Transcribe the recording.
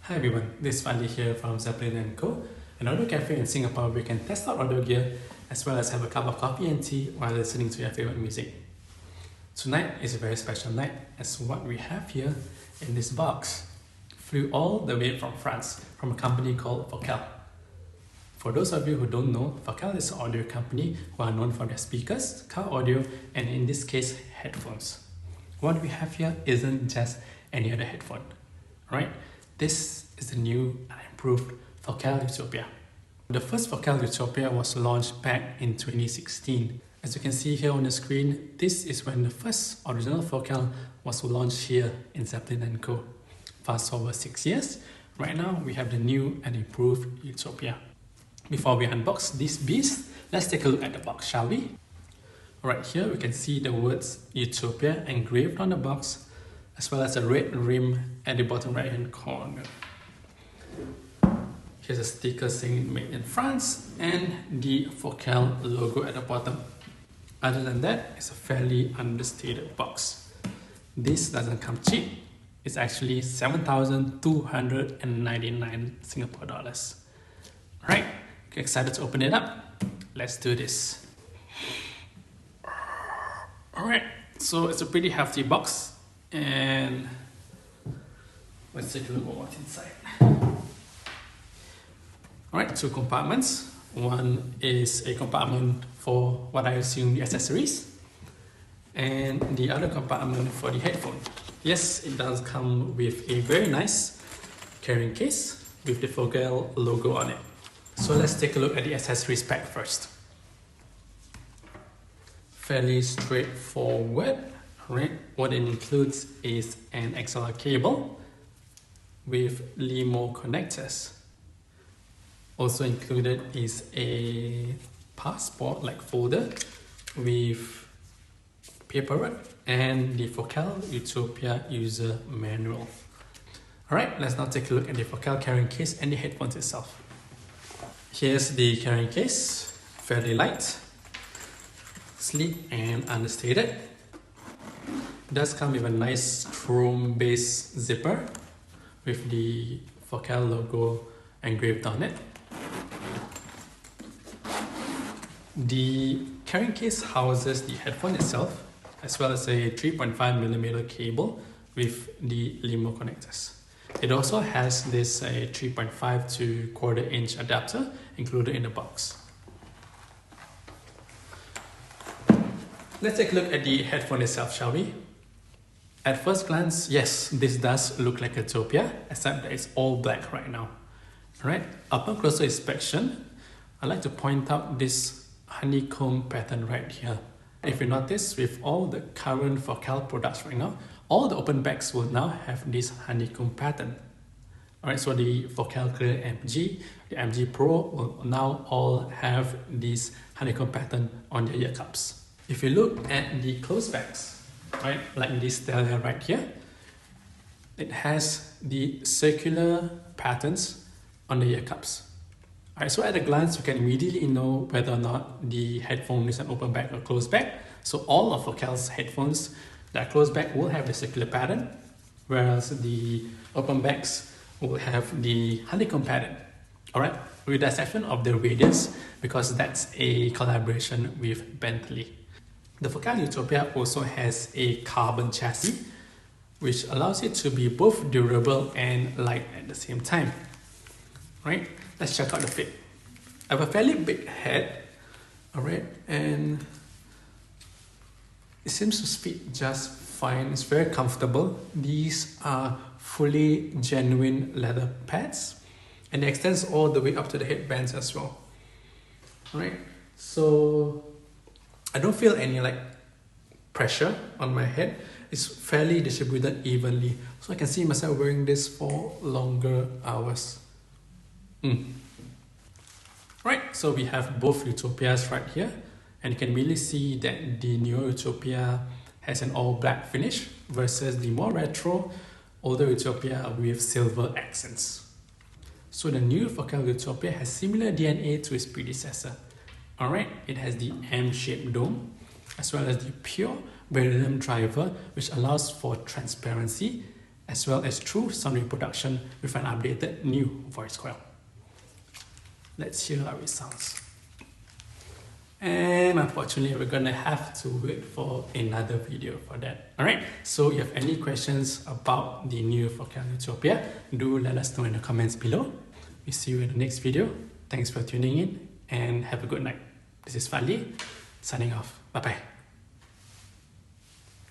Hi everyone, this is Fadli here from Zeppelin Co, an audio cafe in Singapore where you can test out audio gear as well as have a cup of coffee and tea while listening to your favorite music. Tonight is a very special night as what we have here in this box flew all the way from France from a company called Focal. For those of you who don't know, Focal is an audio company who are known for their speakers, car audio, and in this case, headphones. What we have here isn't just any other headphone, right? This is the new and improved Focal Utopia. The first Focal Utopia was launched back in 2016. As you can see here on the screen, this is when the first original Focal was launched here in Zeppelin Co. Fast forward 6 years, right now we have the new and improved Utopia. Before we unbox this beast, let's take a look at the box, shall we? Right here we can see the words Utopia engraved on the box, as well as a red rim at the bottom right hand corner. Here's a sticker saying made in France and the Focal logo at the bottom. Other than that, it's a fairly understated box. This doesn't come cheap. It's actually 7,299 Singapore dollars. Alright, excited to open it up? Let's do this. Alright, so it's a pretty hefty box. And let's take a look at what's inside. Alright, two compartments. One is a compartment for what I assume the accessories, and the other compartment for the headphone. Yes, it does come with a very nice carrying case with the Focal logo on it. So let's take a look at the accessories pack first. Fairly straightforward. Right. What it includes is an XLR cable with limo connectors. Also included is a passport-like folder with paperwork and the Focal Utopia user manual. Alright, let's now take a look at the Focal carrying case and the headphones itself. Here's the carrying case, fairly light, sleek and understated. It does come with a nice chrome-based zipper with the Focal logo engraved on it. The carrying case houses the headphone itself, as well as a 3.5mm cable with the limo connectors. It also has this 3.5 to 1/4 inch adapter included in the box. Let's take a look at the headphone itself, shall we? At first glance, yes, this does look like a Utopia, except that it's all black right now. Alright, upon closer inspection, I'd like to point out this honeycomb pattern right here. If you notice, with all the current Focal products right now, all the open backs will now have this honeycomb pattern. Alright, so the Focal Clear MG, the MG Pro will now all have this honeycomb pattern on their ear cups. If you look at the closed backs, right, like this stellar right here, it has the circular patterns on the ear cups. Alright, so at a glance, you can immediately know whether or not the headphone is an open back or closed back. So all of Focal's headphones that are closed back will have the circular pattern, whereas the open backs will have the honeycomb pattern. Alright, with the exception of the radius, because that's a collaboration with Bentley. The Focal Utopia also has a carbon chassis, which allows it to be both durable and light at the same time. Right? Let's check out the fit. I have a fairly big head, alright, and it seems to fit just fine. It's very comfortable. These are fully genuine leather pads, and it extends all the way up to the headbands as well. Alright, so I don't feel any pressure on my head. It's fairly distributed evenly, so I can see myself wearing this for longer hours. Right, so we have both Utopias right here, and you can really see that the newer Utopia has an all black finish versus the more retro, older Utopia with silver accents. So the new Focal Utopia has similar DNA to its predecessor. Alright, it has the M-shaped dome, as well as the pure beryllium driver, which allows for transparency as well as true sound reproduction with an updated new voice coil. Let's hear how it sounds. And unfortunately, we're gonna have to wait for another video for that. Alright, so if you have any questions about the new Focal Utopia, do let us know in the comments below. We see you in the next video. Thanks for tuning in and have a good night. This is Fadli, signing off. Bye bye.